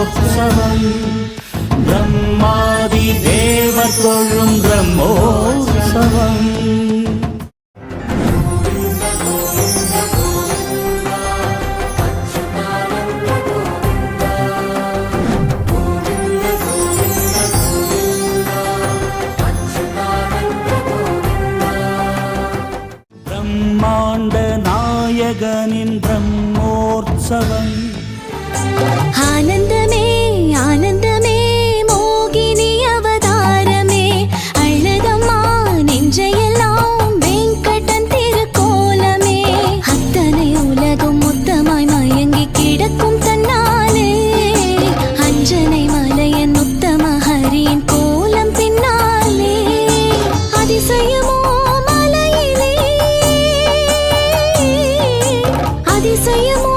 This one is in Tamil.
பிரம்மோற்சவம் பிரம்மாதி தேவர் தொழும் பிரம்மோற்சவம். பிரம்மாண்ட நாயகனின் பிரம்மோற்சவம். ஆனந்தமே ஆனந்தமே மோகினி அவதாரமே அழகம்மா நெஞ்சையெல்லாம் வெங்கடன் திருக்கோலமே அத்தனை உலகம் மொத்தமாய் மயங்கி கிடக்கும் தன்னாலே அஞ்சனை மலையன் உத்தம ஹரியின் கோலம் பின்னாலே அதிசயமோ மலையிலே அதிசயமோ